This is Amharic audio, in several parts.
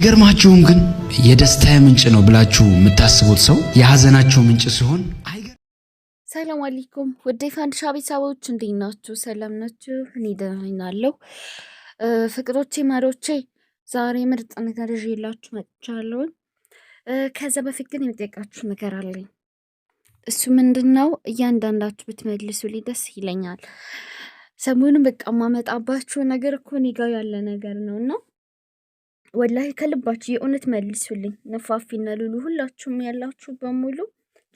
አይገርማችሁም? ግን የደስታዬ ምንጭ ነው ብላችሁ የምታስቡት ሰው የሐዘናችሁ ምንጭ ሲሆን ሰላም አለይኩም ውድ የፋንድሻ ቤተሰቦች እንዴት ናችሁ? ሰላም ናችሁ? እኔ ደህና ነኝ። ፍቅሮቼ ማሮቼ ዛሬ ምርጥ ነገር ይዤላችሁ መጥቻለሁ። ከዛ በፊት ግን የምጠይቃችሁ ነገር አለኝ። እሱ ምንድነው? እያንዳንዳችሁ ብትመልሱልኝ ደስ ይለኛል። ሰሞኑን በቃ ማመጣባችሁ ነገር እኮ እኔ ጋር ያለ ነገር ነውና ወላሂ ከልባችሁ የእውነት መልሱልኝ። ነፋፊና ሉሉ ሁላችሁም ያላችሁ በሙሉ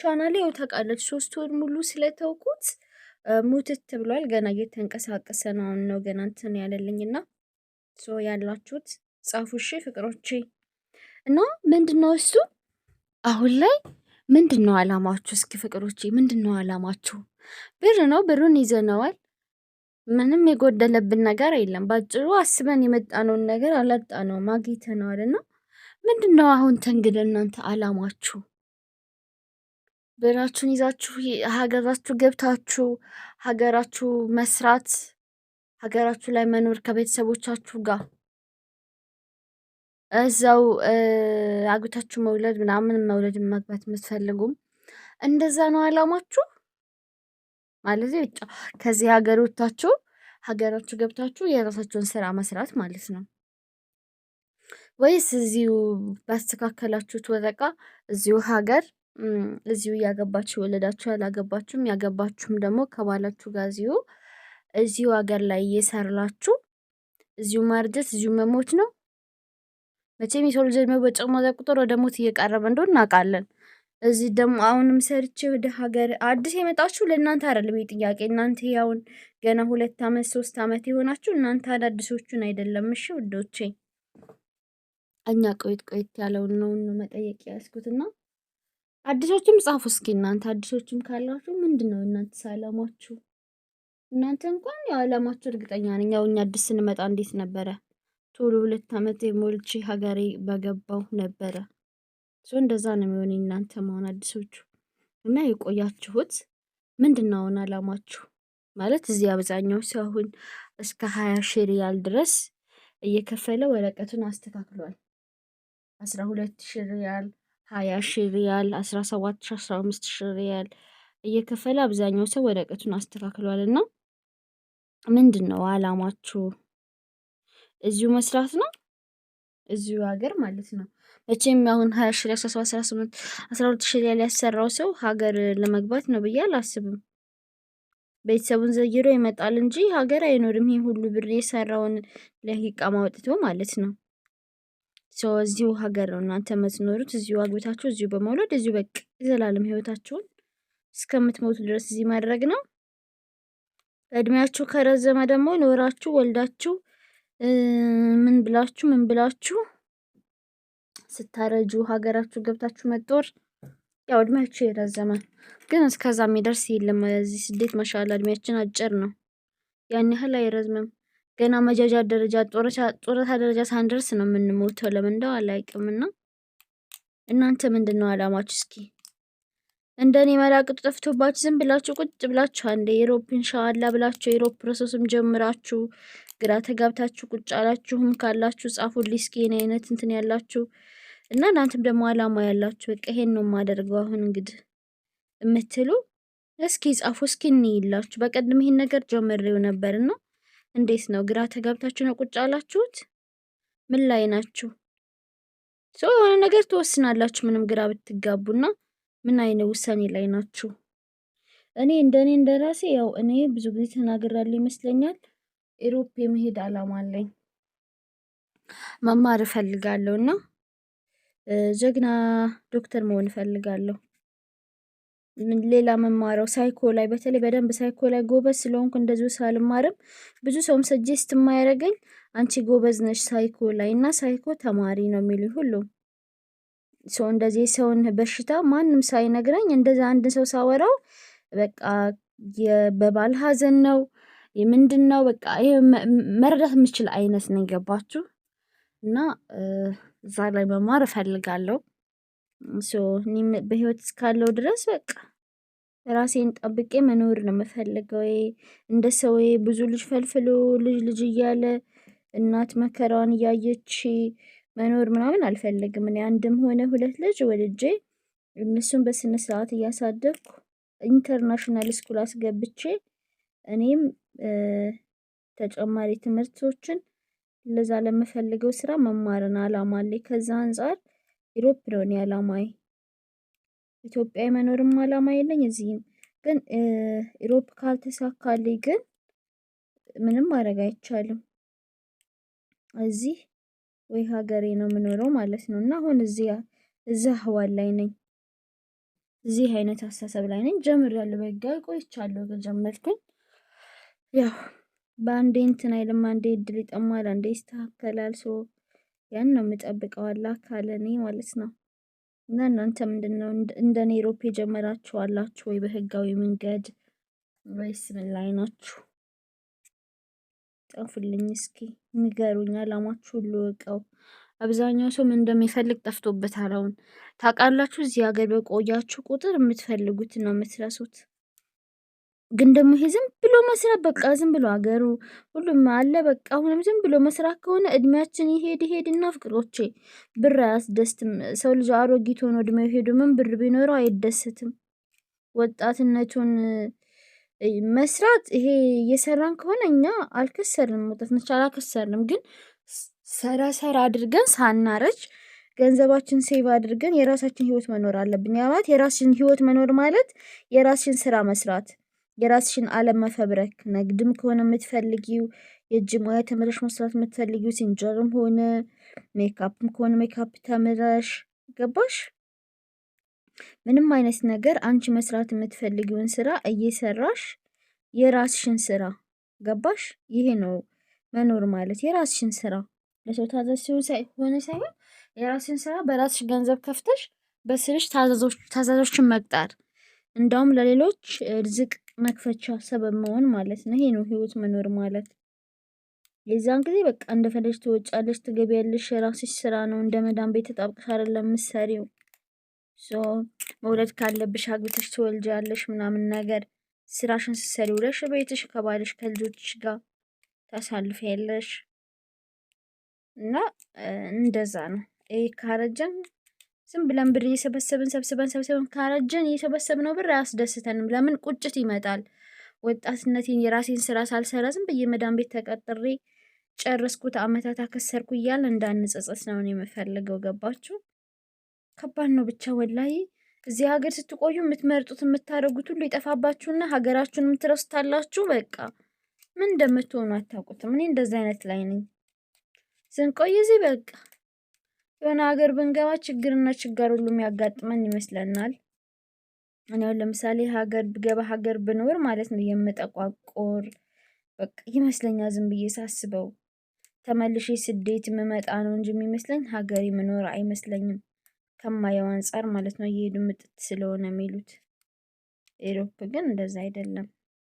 ቻናሌ ያው ታውቃለች 3 ወር ሙሉ ስለተውኩት ሙትት ብሏል። ገና እየተንቀሳቀሰ ነው ገና እንትን ያለልኝና ያላችሁት ጻፉ እሺ ፍቅሮቼ። እና ምንድነው እሱ አሁን ላይ ምንድነው አላማችሁ? እስኪ ፍቅሮቼ ምንድነው አላማችሁ? ብር ነው፣ ብሩን ይዘነዋል። ምንም የጎደለብን ነገር የለም። ባጭሩ አስበን የመጣነውን ነገር አላጣነውም፣ አግኝተነዋልና ምንድነው አሁን ተንግደ እናንተ አላማችሁ? ብራችሁን ይዛችሁ ሀገራችሁ ገብታችሁ ሀገራችሁ መስራት፣ ሀገራችሁ ላይ መኖር ከቤተሰቦቻችሁ ጋር እዛው አግብታችሁ መውለድ ምናምን መውለድ ማግባት የምትፈልጉም እንደዛ ነው አላማችሁ? ማለት ብቻ ከዚህ ሀገር ወጥታችሁ ሀገራችሁ ገብታችሁ የራሳችሁን ስራ መስራት ማለት ነው ወይስ እዚሁ ባስተካከላችሁት ወረቃ እዚሁ ሀገር እዚሁ ያገባችሁ ወለዳችሁ ያላገባችሁም ያገባችሁም ደግሞ ከባላችሁ ጋር እዚሁ ሀገር ላይ እየሰራላችሁ እዚሁ ማርጀት እዚሁ መሞት ነው? መቼም የሰው ልጅ በጨመረ ቁጥር ወደ ሞት እየቀረበ እንደሆነ እናውቃለን። እዚህ ደግሞ አሁንም ሰርቼ ወደ ሀገር አዲስ የመጣችሁ ለእናንተ አይደለም ጥያቄ። እናንተ ያውን ገና 2 አመት 3 አመት የሆናችሁ እናንተ አዳዲሶቹን አይደለም። እሺ ውዶቼ፣ እኛ ቆይት ያለውን ነው መጠየቅ ያስኩትና አዲሶቹም ጻፉ እስኪ። እናንተ አዲሶቹም ካላችሁ ምንድነው እናንተ ሰላማችሁ? እናንተ እንኳን ያው አላማችሁ እርግጠኛ ነኝ። ያው እኛ አዲስ ስንመጣ እንዴት ነበረ? ቶሎ 2 አመት የሞልቼ ሀገሬ በገባው ነበረ። እንደዛ ነው የሚሆነው። እናንተ ማን አዲሶቹ እና የቆያችሁት ምንድነው አላማችሁ? ማለት እዚህ አብዛኛው ሰው አሁን እስከ 20 ሺህ ሪያል ድረስ እየከፈለ ወረቀቱን አስተካክሏል። 12 ሺህ ሪያል፣ 20 ሺህ ሪያል፣ 17 ሺህ፣ 15 ሺህ ሪያል እየከፈለ አብዛኛው ሰው ወረቀቱን አስተካክሏልና ምንድነው አላማችሁ? እዚሁ መስራት ነው እዚሁ ሀገር ማለት ነው። መቼም አሁን 20 ሺህ 17 18 12 ሺህ ሪያል ያሰራው ሰው ሀገር ለመግባት ነው ብዬ አላስብም። ቤተሰቡን ዘይሮ ይመጣል እንጂ ሀገር አይኖርም። ይሄ ሁሉ ብር የሰራውን ለሂቃማ ወጥቶ ማለት ነው። እዚሁ ሀገር ነው እናንተ የምትኖሩት። እዚሁ አግብታችሁ እዚሁ በመውለድ እዚሁ በቃ የዘላለም ህይወታችሁን እስከምትሞቱ ድረስ እዚህ ማድረግ ነው። እድሜያችሁ ከረዘመ ደግሞ ኖራችሁ ወልዳችሁ ምን ብላችሁ ስታረጁ ሀገራችሁ ገብታችሁ መጦር ያው እድሜያችሁ የረዘመ ግን እስከዛ የሚደርስ የለም። እዚህ ስደት ማሻአላ እድሜያችን አጭር ነው፣ ያን ያህል አይረዝምም። ገና መጃጃ ደረጃ ጡረታ ደረጃ ሳንደርስ ነው የምንሞተው። ለምን እንደው አላውቅምና እናንተ ምንድነው አላማችሁ? እስኪ እንደኔ መላቅጡ ጠፍቶባችሁ ዝም ብላችሁ ቁጭ ብላችሁ አንዴ ዩሮፕ ኢንሻአላ ብላችሁ ዩሮፕ ፕሮሰስም ጀምራችሁ ግራ ተጋብታችሁ ቁጭ አላችሁም ካላችሁ ጻፉልኝ እስኪ። እኔ አይነት እንትን ያላችሁ እና እናንተም ደግሞ አላማ ያላችሁ በቃ ይሄን ነው የማደርገው አሁን እንግዲህ እምትሉ እስኪ ጻፉ እስኪ እንይላችሁ። በቀደም ይሄን ነገር ጀምሬው ነበርና እንዴት ነው ግራ ተጋብታችሁ ነው ቁጭ አላችሁት? ምን ላይ ናችሁ? የሆነ ነገር ትወስናላችሁ ምንም ግራ ብትጋቡና ምን አይነት ውሳኔ ላይ ናችሁ? እኔ እንደራሴ ያው እኔ ብዙ ጊዜ ተናግራለሁ ይመስለኛል። ኢሮፕ የመሄድ አላማ አለኝ። መማር እፈልጋለሁና ጀግና ዶክተር መሆን እፈልጋለሁ። ሌላ መማረው ሳይኮ ላይ በተለይ በደንብ ሳይኮ ላይ ጎበዝ ስለሆንኩ እንደዚሁ ሳልማርም ብዙ ሰውም ሰጀስት የማያደርገኝ አንቺ ጎበዝ ነሽ ሳይኮ ላይ እና ሳይኮ ተማሪ ነው የሚሉኝ ሁሉም ሰው። እንደዚህ ሰውን በሽታ ማንም ሳይነግረኝ እንደዛ አንድ ሰው ሳወራው በቃ በባል ሀዘን ነው ምንድነው በቃ ይሄ መረዳት የምችል አይነት ነው። ገባችሁ? እና እዛ ላይ መማር እፈልጋለሁ። እኔም በህይወት እስካለው ድረስ በቃ ራሴን ጠብቄ መኖር ነው የምፈልገው። እንደ ሰው ብዙ ልጅ ፈልፍሎ ልጅ እያለ እናት መከራዋን እያየች መኖር ምናምን አልፈልግም። እኔ አንድም ሆነ ሁለት ልጅ ወልጄ እነሱን በስነ ስርዓት እያሳደግኩ ኢንተርናሽናል ስኩል አስገብቼ እኔም ተጨማሪ ትምህርቶችን ለዛ ለምፈልገው ስራ መማርን አላማ አለኝ። ከዛ አንፃር ኢሮፕ ነው እኔ አላማዬ። ኢትዮጵያ የመኖርም አላማ የለኝ። እዚህም ግን ኢሮፕ ካልተሳካልኝ ግን ምንም ማድረግ አይቻልም። እዚህ ወይ ሀገሬ ነው የምኖረው ማለት ነው። እና አሁን እዛ ህዋል ላይ ነኝ። እዚህ አይነት አስተሳሰብ ላይ ነኝ። ጀምሬያለሁ፣ በጋ ቆይቻለሁ ከጀመርኩኝ። ያው በአንዴ እንትን አይልም፣ አንዴ እድል ይጠማል፣ አንዴ ይስተካከላል። ያን ነው የምጠብቀው አላህ ካለ እኔ ማለት ነው። እና እናንተ ምንድነው እንደኔ ኢሮፕ የጀመራችሁ አላችሁ ወይ በህጋዊ መንገድ ወይስ ምን ላይ ናችሁ? ጻፉልኝ እስኪ ንገሩኝ። አላማችሁ ሁሉ እወቀው። አብዛኛው ሰው ምን እንደሚፈልግ ጠፍቶበታል። አሁን ታውቃላችሁ፣ እዚህ ሀገር በቆያችሁ ቁጥር የምትፈልጉትን ነው የምትረሱት። ግን ደግሞ ይሄ ዝም ብሎ መስራት በቃ ዝም ብሎ ሀገሩ ሁሉም አለ በቃ አሁንም ዝም ብሎ መስራት ከሆነ እድሜያችን ይሄድና ፍቅሮቼ ብር አያስደስትም። ሰው ልጅ አሮጊት ሆኖ እድሜው ሄዶ ምን ብር ቢኖረው አይደስትም። ወጣትነቱን መስራት ይሄ እየሰራን ከሆነ እኛ አልከሰርንም፣ መውጣት መቻል አልከሰርንም። ግን ሰራ አድርገን ሳናረጅ ገንዘባችን ሴቭ አድርገን የራሳችን ህይወት መኖር አለብን። ያ ማለት የራስሽን ህይወት መኖር ማለት የራስሽን ስራ መስራት፣ የራስሽን አለም መፈብረክ። ንግድም ከሆነ የምትፈልጊው የእጅ ሙያ ተምረሽ መስራት የምትፈልጊው ሲንጀርም ሆነ ሜካፕም ከሆነ ሜካፕ ተምረሽ ገባሽ? ምንም አይነት ነገር አንቺ መስራት የምትፈልጊውን ስራ እየሰራሽ የራስሽን ስራ ገባሽ? ይሄ ነው መኖር ማለት የራስሽን ስራ ለሰው ታዛዥ ሆነ ሳይሆን የራስሽን ስራ በራስሽ ገንዘብ ከፍተሽ በስርሽ ታዛዦችን መቅጠር፣ እንዳውም ለሌሎች ርዝቅ መክፈቻ ሰበብ መሆን ማለት ነው። ይሄ ነው ህይወት መኖር ማለት። የዛን ጊዜ በቃ እንደፈለግሽ ትወጫለሽ፣ ትገቢያለሽ። የራስሽ ስራ ነው። እንደ መዳም ቤት ተጣብቀሽ አይደለም የምትሰሪው። መውለድ ካለብሽ አግብተሽ ትወልጃለሽ ምናምን ነገር ስራሽን ስትሰሪ ውለሽ ቤትሽ ከባልሽ ከልጆችሽ ጋር ታሳልፊያለሽ። እና እንደዛ ነው። ይሄ ካረጀን ዝም ብለን ብር ሰብስበን ካረጀን እየሰበሰብነው ብር አያስደስተንም። ለምን ቁጭት ይመጣል። ወጣትነቴን የራሴን ስራ ሳልሰራ ዝም ብዬ መዳም ቤት ተቀጥሬ ጨረስኩት፣ አመታት አከሰርኩ እያለ እንዳንጸጸት ነው የምፈልገው። ገባችሁ? ከባድ ነው ብቻ ወላሂ። እዚህ ሀገር ስትቆዩ የምትመርጡት የምታደርጉት ሁሉ ይጠፋባችሁና ሀገራችሁንም ትረስታላችሁ። በቃ ምን እንደምትሆኑ አታውቁትም። እኔ እንደዚህ አይነት ላይ ነኝ። ስንቆይ እዚህ በቃ የሆነ ሀገር ብንገባ ችግርና ችጋር ሁሉ የሚያጋጥመን ይመስለናል። እኔ አሁን ለምሳሌ ሀገር ብገባ ሀገር ብኖር ማለት ነው የምጠቋቆር በቃ ይመስለኛል። ዝም ብዬ ሳስበው ተመልሼ ስደት የምመጣ ነው እንጂ የሚመስለኝ ሀገር የምኖር አይመስለኝም። ከማየው አንጻር ማለት ነው። እየሄዱ ምጥት ስለሆነ የሚሉት። ኢሮፕ ግን እንደዛ አይደለም።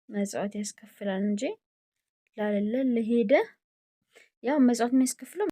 መጽዋት ያስከፍላል እንጂ ላለለ ለሄደ ያው መጽዋት የሚያስከፍለው